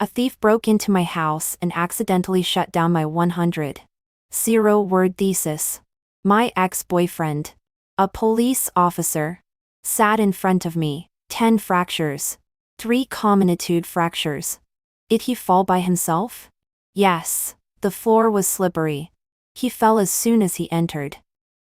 A thief broke into my house and accidentally shut down my 100-word thesis. My ex-boyfriend, a police officer, sat in front of me. 10 fractures. 3 comminuted fractures. Did he fall by himself? Yes. The floor was slippery. He fell as soon as he entered.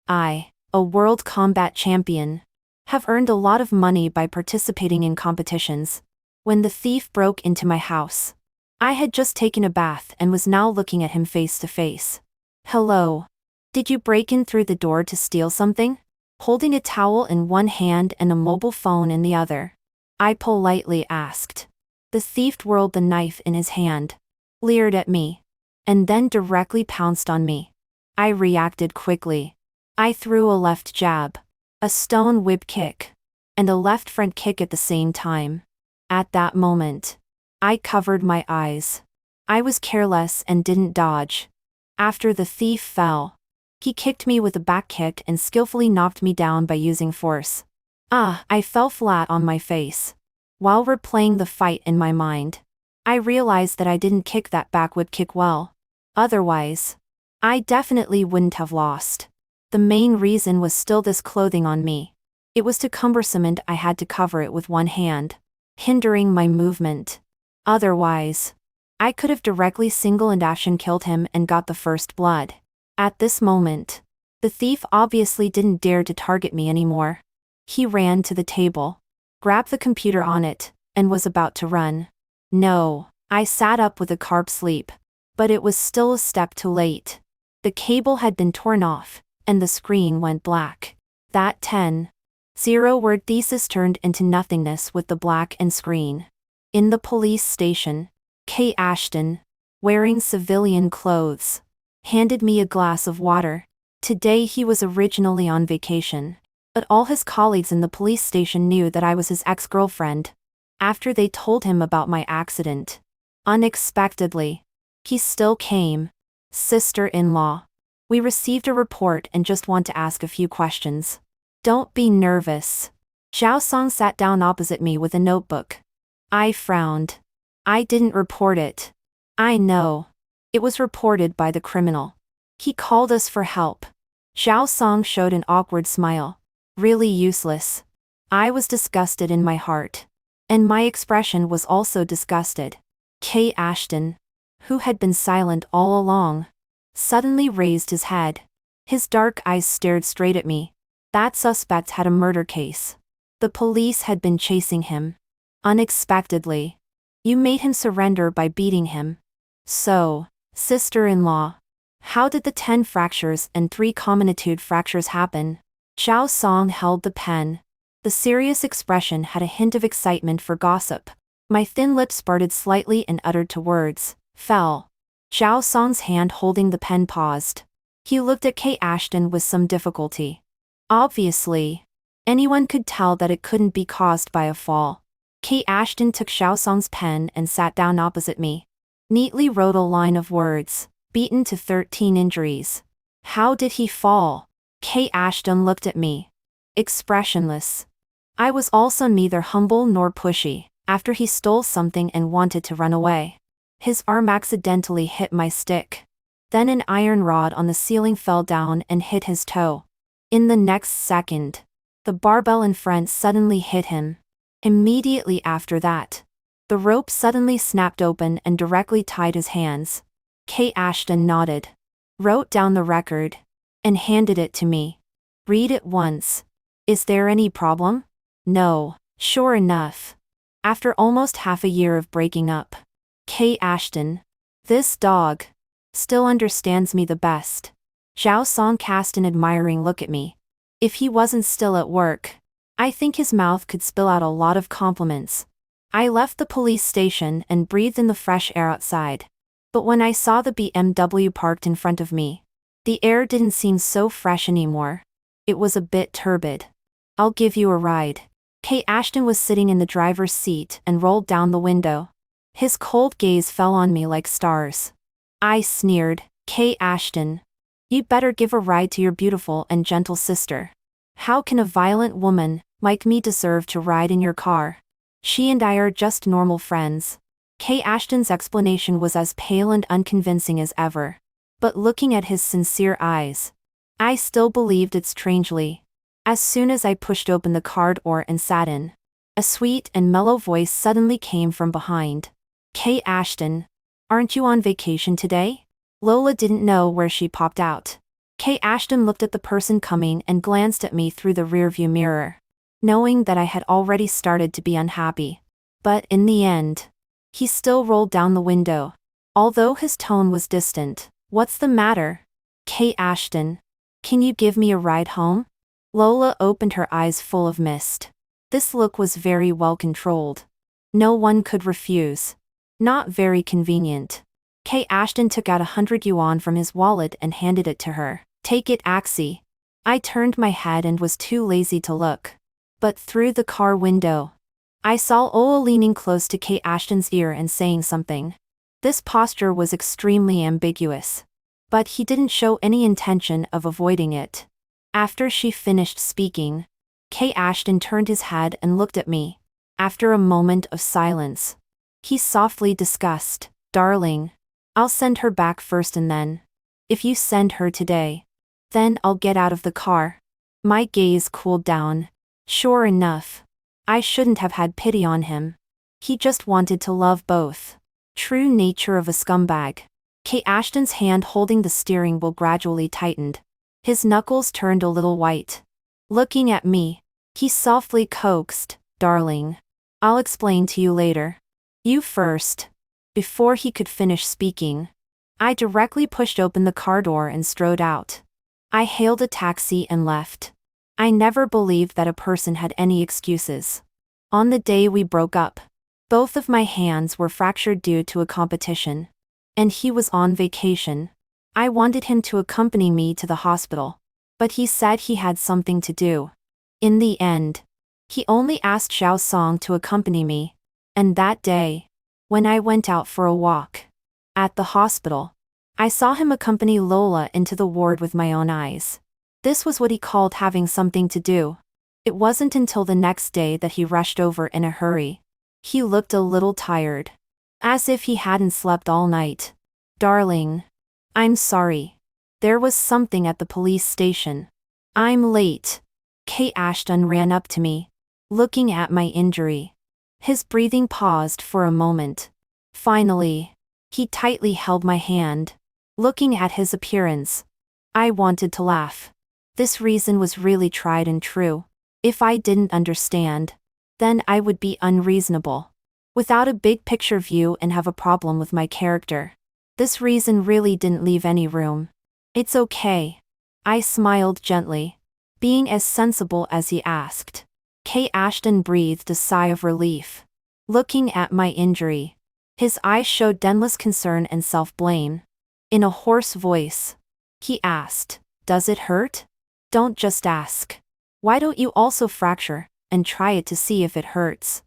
I, a world combat champion, have earned a lot of money by participating in competitions. When the thief broke into my house, I had just taken a bath and was now looking at him face to face. Hello. Did you break in through the door to steal something? Holding a towel in one hand and a mobile phone in the other, I politely asked. The thief whirled the knife in his hand, leered at me, and then directly pounced on me. I reacted quickly. I threw a left jab, a stone whip kick, and a left front kick at the same time. At that moment, I covered my eyes. I was careless and didn't dodge. After the thief fell, he kicked me with a back kick and skillfully knocked me down by using force. I fell flat on my face. While replaying the fight in my mind, I realized that I didn't kick that back whip kick well. Otherwise, I definitely wouldn't have lost. The main reason was still this clothing on me. It was too cumbersome and I had to cover it with one hand, hindering my movement. Otherwise, I could have directly single and action killed him and got the first blood. At this moment, the thief obviously didn't dare to target me anymore. He ran to the table, grabbed the computer on it, and was about to run. No, I sat up with a carb sleep, but it was still a step too late. The cable had been torn off, and the screen went black. That 10-word thesis turned into nothingness with the blackened screen. In the police station, K. Ashton, wearing civilian clothes, handed me a glass of water. Today he was originally on vacation, but all his colleagues in the police station knew that I was his ex-girlfriend. After they told him about my accident, unexpectedly, he still came. Sister-in-law. We received a report and just want to ask a few questions. Don't be nervous. Xiao Song sat down opposite me with a notebook. I frowned. I didn't report it. I know. It was reported by the criminal. He called us for help. Xiao Song showed an awkward smile. Really useless. I was disgusted in my heart. And my expression was also disgusted. K. Ashton, who had been silent all along, suddenly raised his head. His dark eyes stared straight at me. That suspect had a murder case. The police had been chasing him. Unexpectedly, you made him surrender by beating him. So, sister-in-law, how did the 10 fractures and 3 comminuted fractures happen? Xiao Song held the pen. The serious expression had a hint of excitement for gossip. My thin lips parted slightly and uttered 2 words, fell. Xiao Song's hand holding the pen paused. He looked at K. Ashton with some difficulty. Obviously, anyone could tell that it couldn't be caused by a fall. K. Ashton took Xiao Song's pen and sat down opposite me. Neatly wrote a line of words, beaten to 13 injuries. How did he fall? K. Ashton looked at me, expressionless. I was also neither humble nor pushy. After he stole something and wanted to run away, his arm accidentally hit my stick. Then an iron rod on the ceiling fell down and hit his toe. In the next second, the barbell in front suddenly hit him. Immediately after that, the rope suddenly snapped open and directly tied his hands. K. Ashton nodded, wrote down the record, and handed it to me. Read it once. Is there any problem? No. Sure enough. After almost half a year of breaking up, K. Ashton, this dog, still understands me the best. Xiao Song cast an admiring look at me. If he wasn't still at work, I think his mouth could spill out a lot of compliments. I left the police station and breathed in the fresh air outside. But when I saw the BMW parked in front of me, the air didn't seem so fresh anymore. It was a bit turbid. I'll give you a ride. K. Ashton was sitting in the driver's seat and rolled down the window. His cold gaze fell on me like stars. I sneered, K. Ashton, you'd better give a ride to your beautiful and gentle sister. How can a violent woman like me deserve to ride in your car? She and I are just normal friends. Kay Ashton's explanation was as pale and unconvincing as ever. But looking at his sincere eyes, I still believed it strangely. As soon as I pushed open the car door and sat in, a sweet and mellow voice suddenly came from behind. Kay Ashton, aren't you on vacation today? Lola didn't know where she popped out. Kay Ashton looked at the person coming and glanced at me through the rearview mirror, knowing that I had already started to be unhappy. But in the end, he still rolled down the window, although his tone was distant. What's the matter? Kay Ashton, can you give me a ride home? Lola opened her eyes full of mist. This look was very well controlled. No one could refuse. Not very convenient. Kay Ashton took out 100 yuan from his wallet and handed it to her. Take it, Axie. I turned my head and was too lazy to look. But through the car window, I saw Ola leaning close to Kay Ashton's ear and saying something. This posture was extremely ambiguous. But he didn't show any intention of avoiding it. After she finished speaking, Kay Ashton turned his head and looked at me. After a moment of silence, he softly discussed, Darling, I'll send her back first and then, if you send her today, then I'll get out of the car. My gaze cooled down. Sure enough, I shouldn't have had pity on him. He just wanted to love both. True nature of a scumbag. Kay Ashton's hand holding the steering wheel gradually tightened. His knuckles turned a little white. Looking at me, he softly coaxed, Darling, I'll explain to you later. You first. Before he could finish speaking, I directly pushed open the car door and strode out. I hailed a taxi and left. I never believed that a person had any excuses. On the day we broke up, both of my hands were fractured due to a competition. And he was on vacation. I wanted him to accompany me to the hospital, but he said he had something to do. In the end, he only asked Xiao Song to accompany me. And that day, when I went out for a walk at the hospital, I saw him accompany Lola into the ward with my own eyes. This was what he called having something to do. It wasn't until the next day that he rushed over in a hurry. He looked a little tired. As if he hadn't slept all night. Darling, I'm sorry. There was something at the police station. I'm late. Kay Ashton ran up to me, looking at my injury. His breathing paused for a moment. Finally, he tightly held my hand. Looking at his appearance, I wanted to laugh. This reason was really tried and true. If I didn't understand, then I would be unreasonable. Without a big picture view and have a problem with my character. This reason really didn't leave any room. It's okay. I smiled gently, being as sensible as he asked. Kay Ashton breathed a sigh of relief. Looking at my injury, his eyes showed endless concern and self-blame. In a hoarse voice, he asked, Does it hurt? Don't just ask. Why don't you also fracture, and try it to see if it hurts?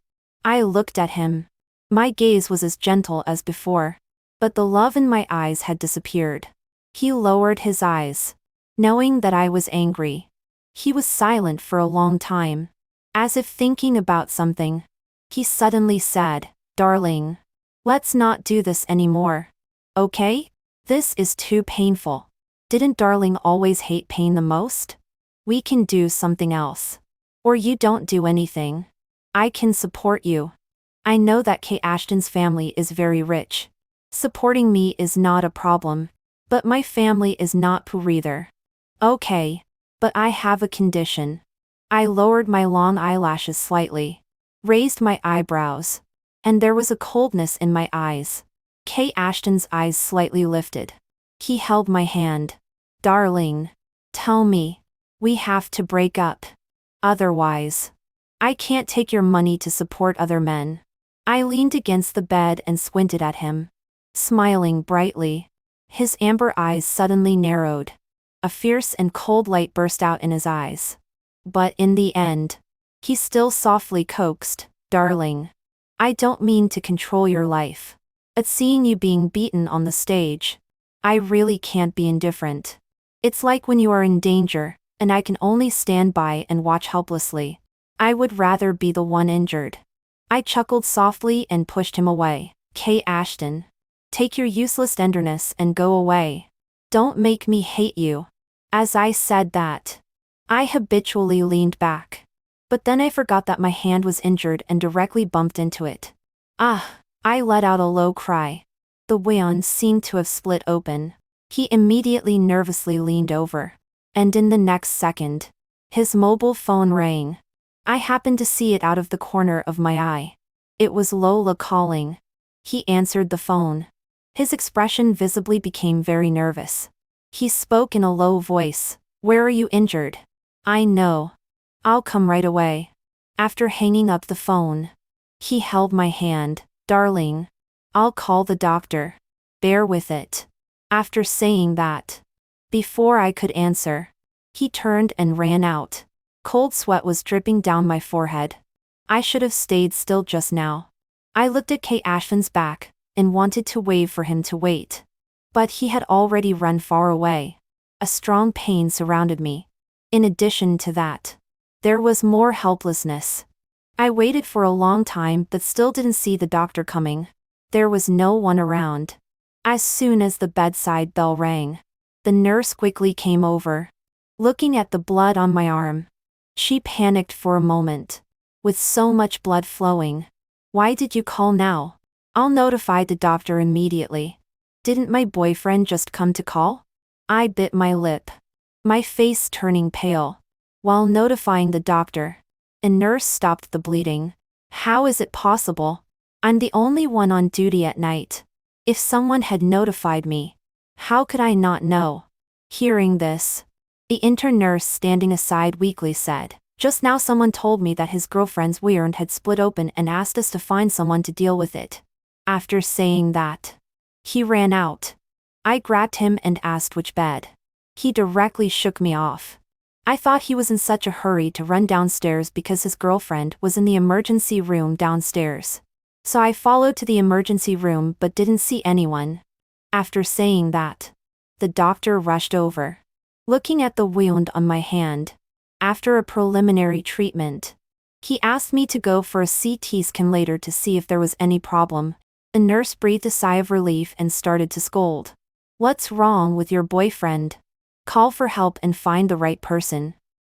I looked at him. My gaze was as gentle as before, but the love in my eyes had disappeared. He lowered his eyes, knowing that I was angry. He was silent for a long time, as if thinking about something. He suddenly said, Darling, let's not do this anymore. Okay? This is too painful. Didn't Darling always hate pain the most? We can do something else. Or you don't do anything. I can support you. I know that Kay Ashton's family is very rich. Supporting me is not a problem. But my family is not poor either. Okay. But I have a condition. I lowered my long eyelashes slightly, raised my eyebrows, and there was a coldness in my eyes. Kay Ashton's eyes slightly lifted. He held my hand. Darling, tell me. We have to break up. Otherwise, I can't take your money to support other men. I leaned against the bed and squinted at him, smiling brightly. His amber eyes suddenly narrowed. A fierce and cold light burst out in his eyes. But in the end, he still softly coaxed, Darling, I don't mean to control your life. But seeing you being beaten on the stage, I really can't be indifferent. It's like when you are in danger, and I can only stand by and watch helplessly. I would rather be the one injured. I chuckled softly and pushed him away. Kate Ashton. Take your useless tenderness and go away. Don't make me hate you. As I said that, I habitually leaned back. But then I forgot that my hand was injured and directly bumped into it. Ah! I let out a low cry. The wound seemed to have split open. He immediately nervously leaned over. And in the next second, his mobile phone rang. I happened to see it out of the corner of my eye. It was Lola calling. He answered the phone. His expression visibly became very nervous. He spoke in a low voice. Where are you injured? I know. I'll come right away. After hanging up the phone, he held my hand. Darling, I'll call the doctor. Bear with it. After saying that, before I could answer, he turned and ran out. Cold sweat was dripping down my forehead. I should have stayed still just now. I looked at Kate Ashton's back and wanted to wave for him to wait. But he had already run far away. A strong pain surrounded me. In addition to that, there was more helplessness. I waited for a long time but still didn't see the doctor coming. There was no one around. As soon as the bedside bell rang, the nurse quickly came over. Looking at the blood on my arm, she panicked for a moment. With so much blood flowing, why did you call now? I'll notify the doctor immediately. Didn't my boyfriend just come to call? I bit my lip, my face turning pale. While notifying the doctor, a nurse stopped the bleeding. How is it possible? I'm the only one on duty at night. If someone had notified me, how could I not know? Hearing this, the intern nurse standing aside weakly said, just now someone told me that his girlfriend's wound had split open and asked us to find someone to deal with it. After saying that, he ran out. I grabbed him and asked which bed. He directly shook me off. I thought he was in such a hurry to run downstairs because his girlfriend was in the emergency room downstairs. So I followed to the emergency room but didn't see anyone. After saying that, the doctor rushed over. Looking at the wound on my hand, after a preliminary treatment, he asked me to go for a CT scan later to see if there was any problem. The nurse breathed a sigh of relief and started to scold. What's wrong with your boyfriend? Call for help and find the right person.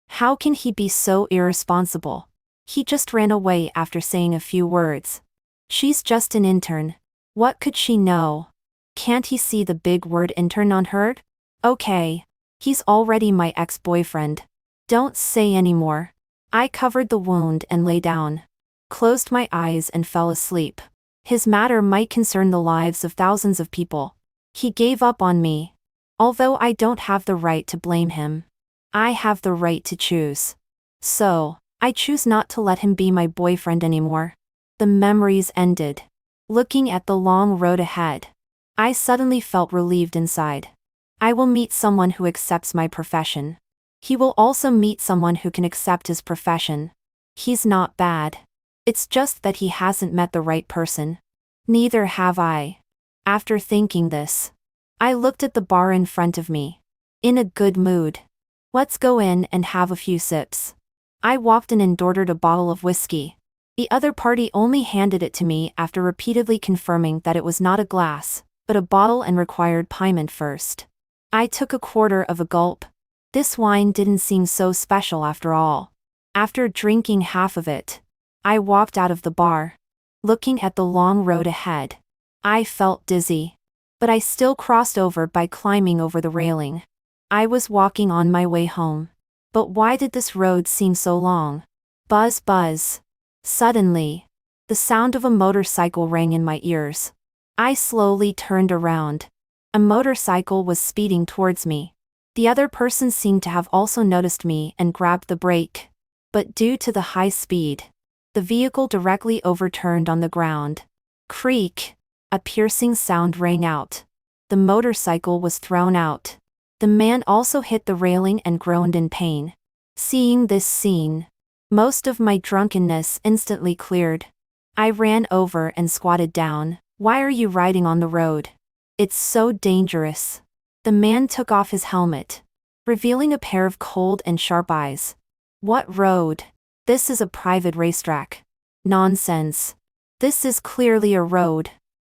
How can he be so irresponsible? He just ran away after saying a few words. She's just an intern. What could she know? Can't he see the big word intern on her? Okay. He's already my ex-boyfriend. Don't say any more. I covered the wound and lay down, closed my eyes and fell asleep. His matter might concern the lives of thousands of people. He gave up on me. Although I don't have the right to blame him, I have the right to choose. So, I choose not to let him be my boyfriend anymore. The memories ended. Looking at the long road ahead, I suddenly felt relieved inside. I will meet someone who accepts my profession. He will also meet someone who can accept his profession. He's not bad. It's just that he hasn't met the right person. Neither have I. After thinking this, I looked at the bar in front of me. In a good mood. Let's go in and have a few sips. I walked in and ordered a bottle of whiskey. The other party only handed it to me after repeatedly confirming that it was not a glass, but a bottle and required payment first. I took a quarter of a gulp. This wine didn't seem so special after all. After drinking half of it, I walked out of the bar. Looking at the long road ahead, I felt dizzy. But I still crossed over by climbing over the railing. I was walking on my way home. But why did this road seem so long? Buzz buzz. Suddenly, the sound of a motorcycle rang in my ears. I slowly turned around. A motorcycle was speeding towards me. The other person seemed to have also noticed me and grabbed the brake. But due to the high speed, the vehicle directly overturned on the ground. Creak. A piercing sound rang out. The motorcycle was thrown out. The man also hit the railing and groaned in pain. Seeing this scene, most of my drunkenness instantly cleared. I ran over and squatted down. Why are you riding on the road? It's so dangerous. The man took off his helmet, revealing a pair of cold and sharp eyes. What road? This is a private racetrack. Nonsense. This is clearly a road.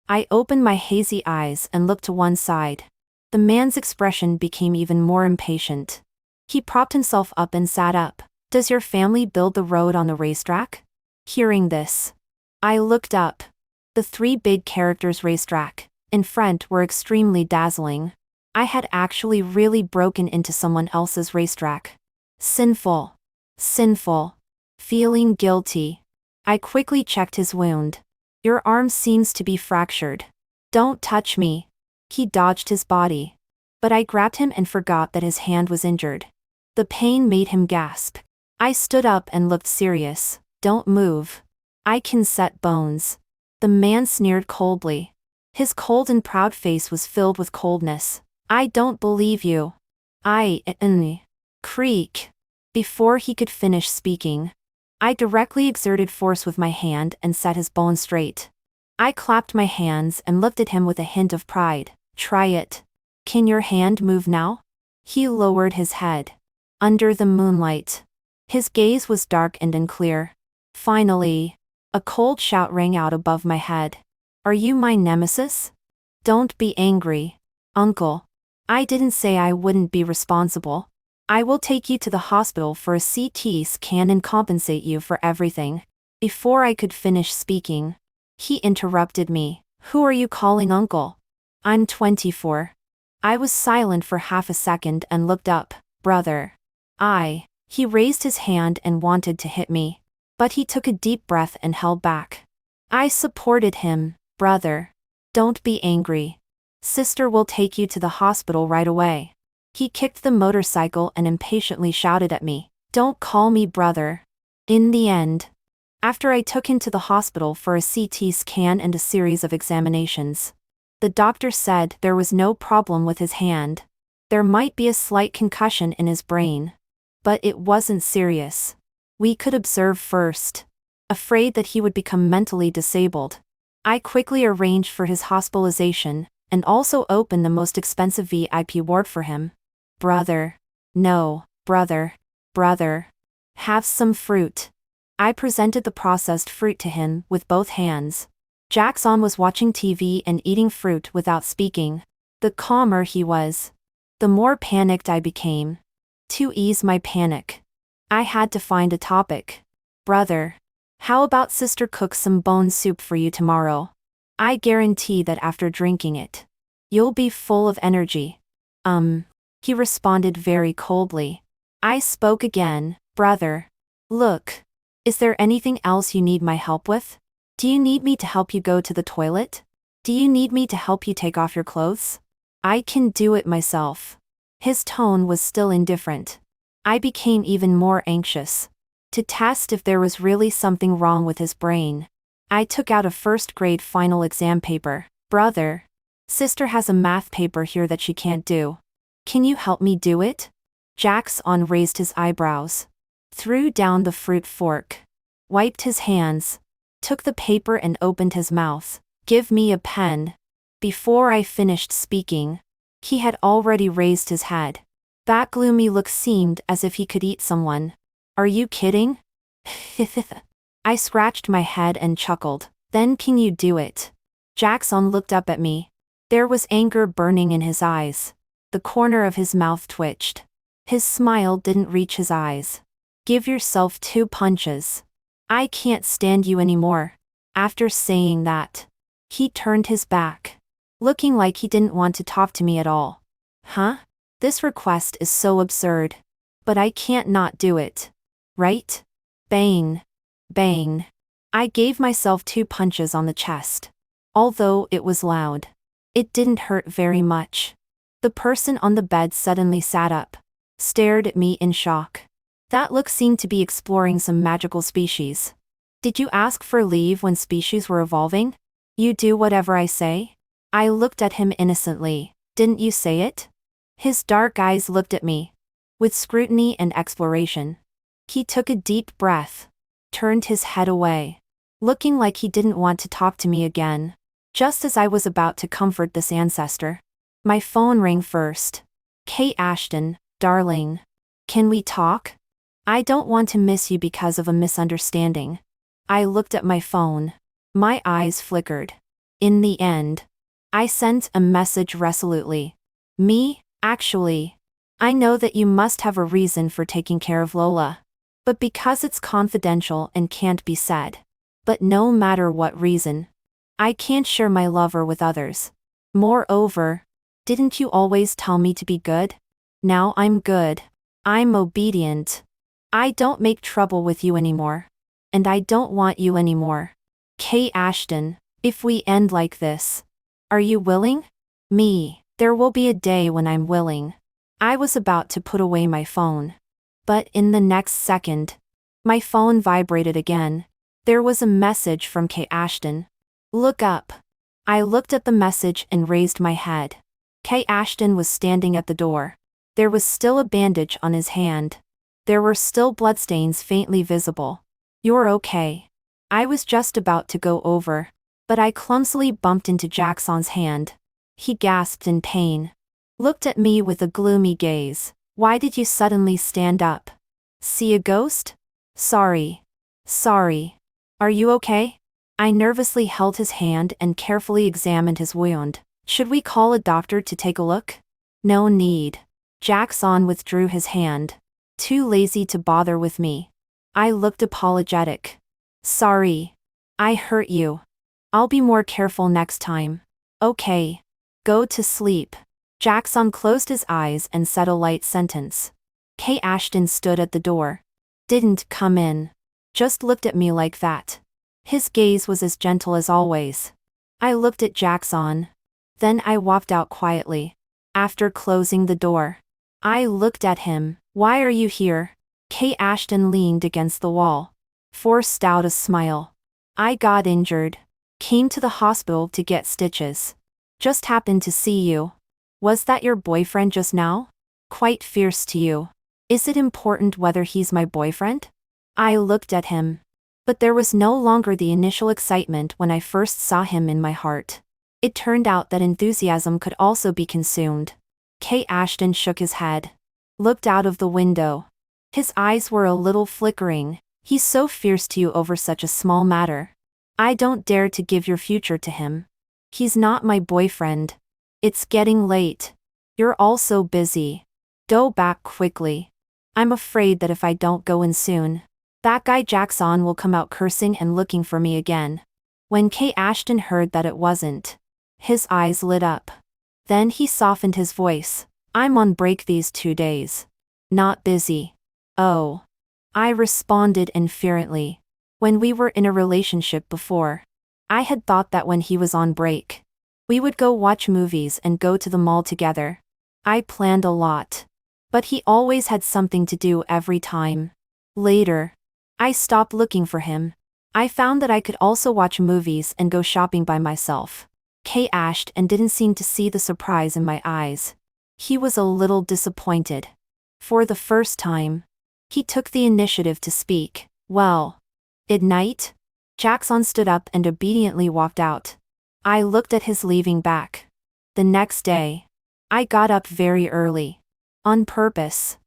I opened my hazy eyes and looked to one side. The man's expression became even more impatient. He propped himself up and sat up. Does your family build the road on the racetrack? Hearing this, I looked up. The three big characters racetrack in front were extremely dazzling. I had actually really broken into someone else's racetrack. Sinful. Sinful. Feeling guilty. I quickly checked his wound. Your arm seems to be fractured. Don't touch me. He dodged his body. But I grabbed him and forgot that his hand was injured. The pain made him gasp. I stood up and looked serious. Don't move. I can set bones. The man sneered coldly. His cold and proud face was filled with coldness. I don't believe you. Creak. Before he could finish speaking, I directly exerted force with my hand and set his bones straight. I clapped my hands and looked at him with a hint of pride. Try it. Can your hand move now? He lowered his head. Under the moonlight, his gaze was dark and unclear. Finally, a cold shout rang out above my head. Are you my nemesis? Don't be angry, uncle. I didn't say I wouldn't be responsible. I will take you to the hospital for a CT scan and compensate you for everything. Before I could finish speaking, he interrupted me. Who are you calling uncle? I'm 24. I was silent for half a second and looked up. Brother. He raised his hand and wanted to hit me. But he took a deep breath and held back. I supported him. Brother. Don't be angry. Sister will take you to the hospital right away. He kicked the motorcycle and impatiently shouted at me. Don't call me brother. In the end, after I took him to the hospital for a CT scan and a series of examinations, the doctor said there was no problem with his hand. There might be a slight concussion in his brain, but it wasn't serious. We could observe first. Afraid that he would become mentally disabled, I quickly arranged for his hospitalization and also opened the most expensive VIP ward for him. Brother. No, brother. Have some fruit. I presented the processed fruit to him with both hands. Jackson was watching TV and eating fruit without speaking. The calmer he was, the more panicked I became. To ease my panic, I had to find a topic. Brother. How about sister cooks some bone soup for you tomorrow? I guarantee that after drinking it, you'll be full of energy. He responded very coldly. I spoke again. Brother. Look. Is there anything else you need my help with? Do you need me to help you go to the toilet? Do you need me to help you take off your clothes? I can do it myself. His tone was still indifferent. I became even more anxious. To test if there was really something wrong with his brain, I took out a first-grade final exam paper. Brother. Sister has a math paper here that she can't do. Can you help me do it? Jackson raised his eyebrows, threw down the fruit fork, wiped his hands, took the paper and opened his mouth. Give me a pen. Before I finished speaking, he had already raised his head. That gloomy look seemed as if he could eat someone. Are you kidding? I scratched my head and chuckled. Then can you do it? Jackson looked up at me. There was anger burning in his eyes. The corner of his mouth twitched. His smile didn't reach his eyes. Give yourself 2 punches. I can't stand you anymore. After saying that, he turned his back, looking like he didn't want to talk to me at all. Huh? This request is so absurd. But I can't not do it. Right? Bang. Bang. I gave myself 2 punches on the chest. Although it was loud, it didn't hurt very much. The person on the bed suddenly sat up, stared at me in shock. That look seemed to be exploring some magical species. Did you ask for leave when species were evolving? You do whatever I say? I looked at him innocently. Didn't you say it? His dark eyes looked at me with scrutiny and exploration. He took a deep breath, turned his head away, looking like he didn't want to talk to me again. Just as I was about to comfort this ancestor, my phone rang first. Kate Ashton, darling. Can we talk? I don't want to miss you because of a misunderstanding. I looked at my phone. My eyes flickered. In the end, I sent a message resolutely. Me, actually. I know that you must have a reason for taking care of Lola. But because it's confidential and can't be said. But no matter what reason, I can't share my lover with others. Moreover, didn't you always tell me to be good? Now I'm good. I'm obedient. I don't make trouble with you anymore. And I don't want you anymore. Kay Ashton, if we end like this, are you willing? Me, there will be a day when I'm willing. I was about to put away my phone. But in the next second, my phone vibrated again. There was a message from Kay Ashton. Look up. I looked at the message and raised my head. Kay Ashton was standing at the door. There was still a bandage on his hand. There were still bloodstains faintly visible. You're okay. I was just about to go over, but I clumsily bumped into Jackson's hand. He gasped in pain. Looked at me with a gloomy gaze. Why did you suddenly stand up? See a ghost? Sorry. Sorry. Are you okay? I nervously held his hand and carefully examined his wound. Should we call a doctor to take a look? No need. Jackson withdrew his hand. Too lazy to bother with me. I looked apologetic. Sorry. I hurt you. I'll be more careful next time. Okay. Go to sleep. Jackson closed his eyes and said a light sentence. Kay Ashton stood at the door. Didn't come in. Just looked at me like that. His gaze was as gentle as always. I looked at Jackson. Then I walked out quietly. After closing the door, I looked at him. Why are you here? Kay Ashton leaned against the wall. Forced out a smile. I got injured. Came to the hospital to get stitches. Just happened to see you. Was that your boyfriend just now? Quite fierce to you. Is it important whether he's my boyfriend? I looked at him. But there was no longer the initial excitement when I first saw him in my heart. It turned out that enthusiasm could also be consumed. Kay Ashton shook his head. Looked out of the window. His eyes were a little flickering. He's so fierce to you over such a small matter. I don't dare to give your future to him. He's not my boyfriend. It's getting late. You're all so busy. Go back quickly. I'm afraid that if I don't go in soon, that guy Jackson will come out cursing and looking for me again. When Kay Ashton heard that it wasn't, his eyes lit up. Then he softened his voice. I'm on break these 2 days. Not busy. Oh. I responded inferently. When we were in a relationship before, I had thought that when he was on break, we would go watch movies and go to the mall together. I planned a lot. But he always had something to do every time. Later, I stopped looking for him. I found that I could also watch movies and go shopping by myself. Kay Ashton didn't seem to see the surprise in my eyes. He was a little disappointed. For the first time, he took the initiative to speak. Well, at night? Jackson stood up and obediently walked out. I looked at his leaving back. The next day, I got up very early. On purpose.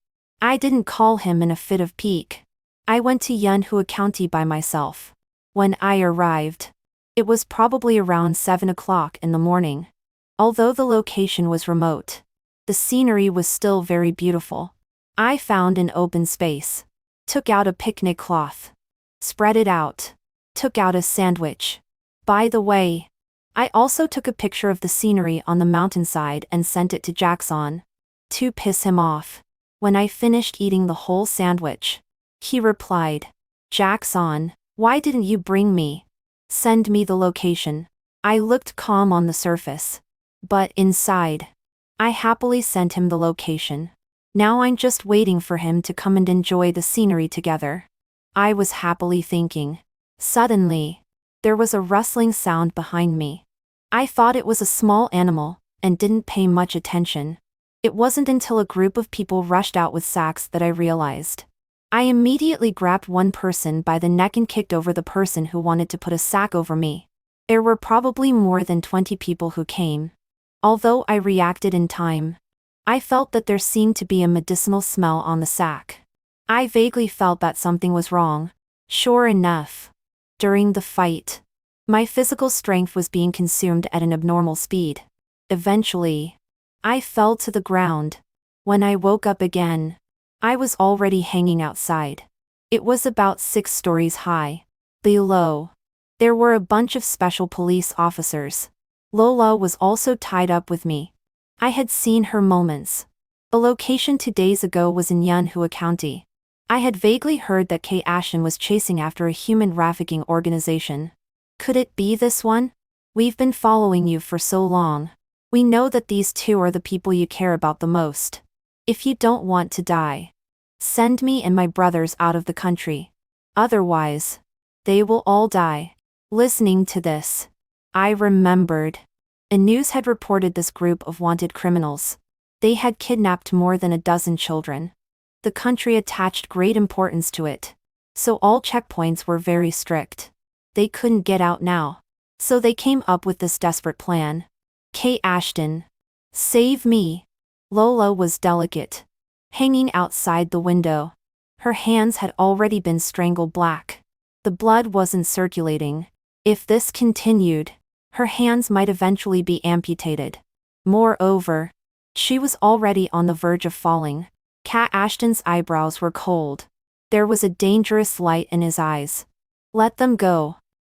I didn't call him in a fit of pique. I went to Yunhua County by myself. When I arrived, it was probably around 7 o'clock in the morning. Although the location was remote, the scenery was still very beautiful. I found an open space. Took out a picnic cloth. Spread it out. Took out a sandwich. By the way, I also took a picture of the scenery on the mountainside and sent it to Jackson. To piss him off. When I finished eating the whole sandwich, he replied, Jackson, why didn't you bring me? Send me the location. I looked calm on the surface. But inside, I happily sent him the location. Now I'm just waiting for him to come and enjoy the scenery together. I was happily thinking. Suddenly, there was a rustling sound behind me. I thought it was a small animal, and didn't pay much attention. It wasn't until a group of people rushed out with sacks that I realized. I immediately grabbed one person by the neck and kicked over the person who wanted to put a sack over me. There were probably more than 20 people who came. Although I reacted in time, I felt that there seemed to be a medicinal smell on the sack. I vaguely felt that something was wrong. Sure enough. During the fight, My physical strength was being consumed at an abnormal speed. Eventually, I fell to the ground. When I woke up again, I was already hanging outside. It was about 6 stories high. Below, there were a bunch of special police officers. Lola was also tied up with me. I had seen her moments. A location 2 days ago was in Yunhua County. I had vaguely heard that Kay Ashton was chasing after a human trafficking organization. Could it be this one? We've been following you for so long. We know that these 2 are the people you care about the most. If you don't want to die, send me and my brothers out of the country. Otherwise, they will all die. Listening to this, I remembered. A news had reported this group of wanted criminals. They had kidnapped more than a dozen children. The country attached great importance to it, so all checkpoints were very strict. They couldn't get out now, so they came up with this desperate plan. Kay Ashton, save me. Lola was delicate, hanging outside the window. Her hands had already been strangled black. The blood wasn't circulating. If this continued, her hands might eventually be amputated. Moreover, she was already on the verge of falling. Kay Ashton's eyebrows were cold. There was a dangerous light in his eyes. Let them go.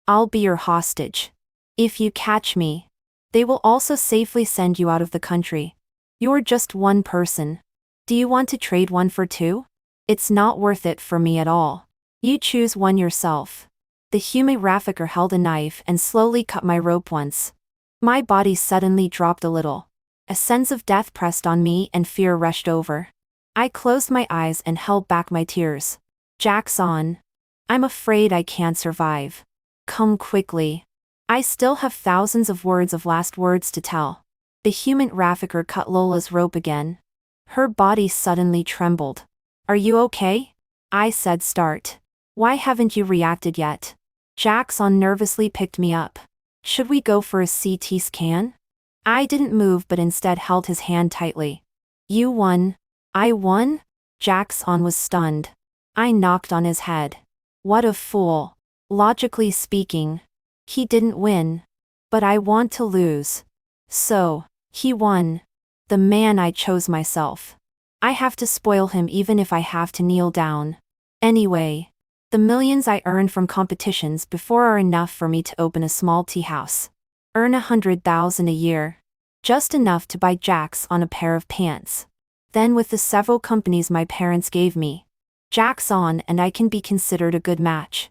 I'll be your hostage. If you catch me, they will also safely send you out of the country. You're just one person. Do you want to trade 1 for 2? It's not worth it for me at all. You choose one yourself. The human trafficker held a knife and slowly cut my rope once. My body suddenly dropped a little. A sense of death pressed on me and fear rushed over. I closed my eyes and held back my tears. Jackson, I'm afraid I can't survive. Come quickly. I still have thousands of last words to tell. The human trafficker cut Lola's rope again. Her body suddenly trembled. Are you okay? I said, start. Why haven't you reacted yet? Jackson nervously picked me up. Should we go for a CT scan? I didn't move but instead held his hand tightly. You won. I won? Jackson was stunned. I knocked on his head. What a fool. Logically speaking, he didn't win. But I want to lose. So, he won. The man I chose myself. I have to spoil him even if I have to kneel down. Anyway, the millions I earned from competitions before are enough for me to open a small tea house. Earn 100,000 a year. Just enough to buy Jackson a pair of pants. Then with the several companies my parents gave me, Jackson and I can be considered a good match.